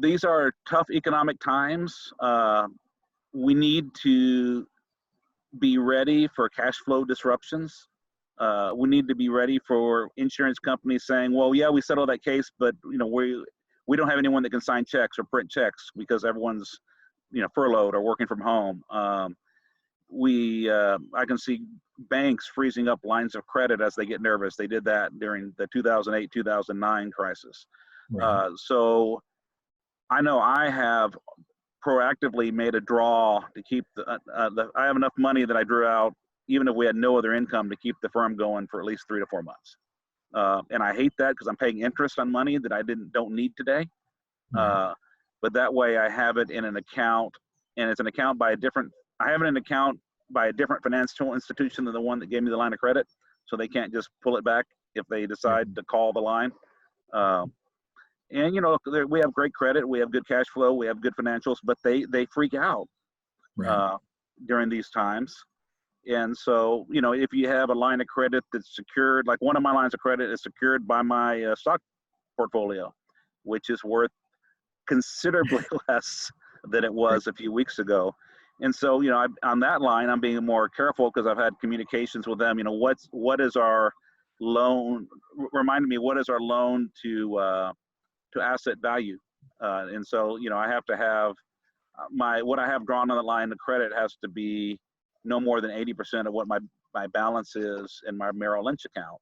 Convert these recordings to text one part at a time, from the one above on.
these are tough economic times. We need to be ready for cash flow disruptions. We need to be ready for insurance companies saying, well, yeah, we settled that case, but we don't have anyone that can sign checks or print checks because everyone's furloughed or working from home. I can see banks freezing up lines of credit as they get nervous. They did that during the 2008-2009 crisis. Right. So I know I have proactively made a draw to keep I have enough money that I drew out, even if we had no other income, to keep the firm going for at least 3 to 4 months. And I hate that because I'm paying interest on money that I don't need today. Right. But that way I have it in an account, and it's an account by a different financial institution than the one that gave me the line of credit. So they can't just pull it back if they decide to call the line. And we have great credit, we have good cash flow, we have good financials, but they freak out during these times. And so, if you have a line of credit that's secured, like one of my lines of credit is secured by my stock portfolio, which is worth considerably less than it was a few weeks ago. And so, on that line, I'm being more careful because I've had communications with them. What is our loan? Reminded me, what is our loan to asset value? And so, I have to have what I have drawn on the line of credit has to be no more than 80% of what my balance is in my Merrill Lynch account.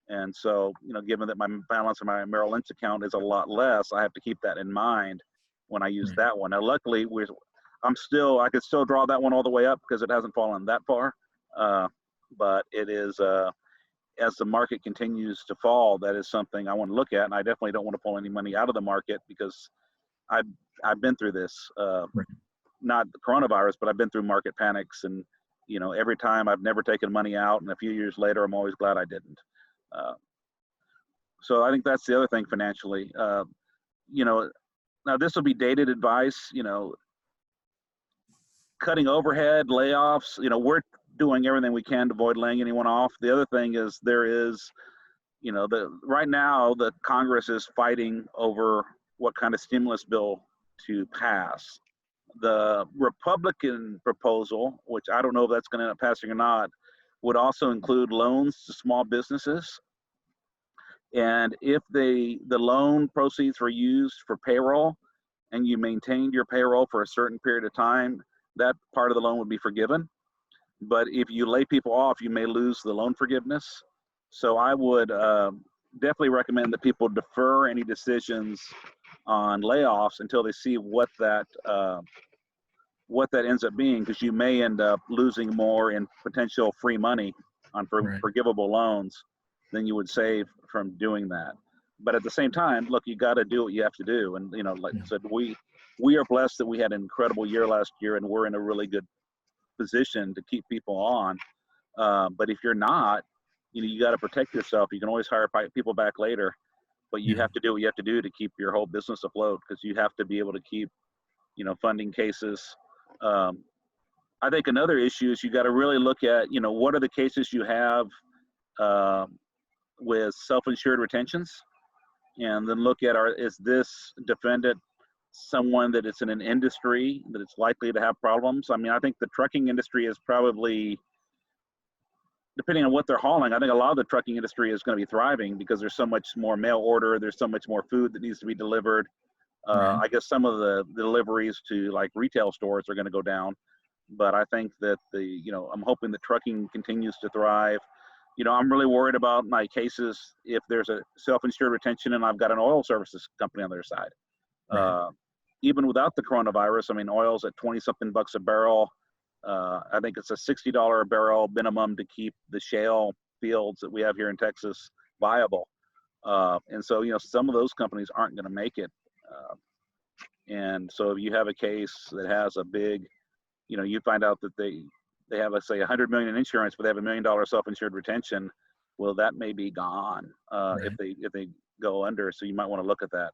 And so, given that my balance in my Merrill Lynch account is a lot less, I have to keep that in mind when I use that one. Now, luckily, I could still draw that one all the way up because it hasn't fallen that far. But it is, as the market continues to fall, that is something I want to look at. And I definitely don't want to pull any money out of the market because I've been through this, not the coronavirus, but I've been through market panics. And, every time I've never taken money out, and a few years later, I'm always glad I didn't. So I think that's the other thing financially. Now this will be dated advice, cutting overhead, layoffs, we're doing everything we can to avoid laying anyone off. The other thing is right now the Congress is fighting over what kind of stimulus bill to pass. The Republican proposal, which I don't know if that's going to end up passing or not, would also include loans to small businesses. And if the loan proceeds were used for payroll and you maintained your payroll for a certain period of time, that part of the loan would be forgiven. But if you lay people off, you may lose the loan forgiveness. So I would definitely recommend that people defer any decisions on layoffs until they see what that ends up being, because you may end up losing more in potential free money on forgivable loans than you would save from doing that. But at the same time, look, you got to do what you have to do. And, like I said, we are blessed that we had an incredible year last year, and we're in a really good position to keep people on. But if you're not, you got to protect yourself. You can always hire people back later, but you have to do what you have to do to keep your whole business afloat, because you have to be able to keep, funding cases. I think another issue is you got to really look at, what are the cases you have with self-insured retentions, and then look at, is this defendant someone that it's in an industry that it's likely to have problems? I mean, I think the trucking industry is probably, depending on what they're hauling, I think a lot of the trucking industry is going to be thriving because there's so much more mail order, there's so much more food that needs to be delivered. I guess some of the deliveries to like retail stores are going to go down, but I think that I'm hoping the trucking continues to thrive. I'm really worried about my cases if there's a self-insured retention and I've got an oil services company on their side. Even without the coronavirus, I mean, oil's at 20-something bucks a barrel. I think it's a $60 a barrel minimum to keep the shale fields that we have here in Texas viable. And so, some of those companies aren't going to make it. And so if you have a case that has a big, you find out that they have, let's say, $100 million in insurance, but they have $1 million self-insured retention, well, that may be gone if they go under. So you might want to look at that.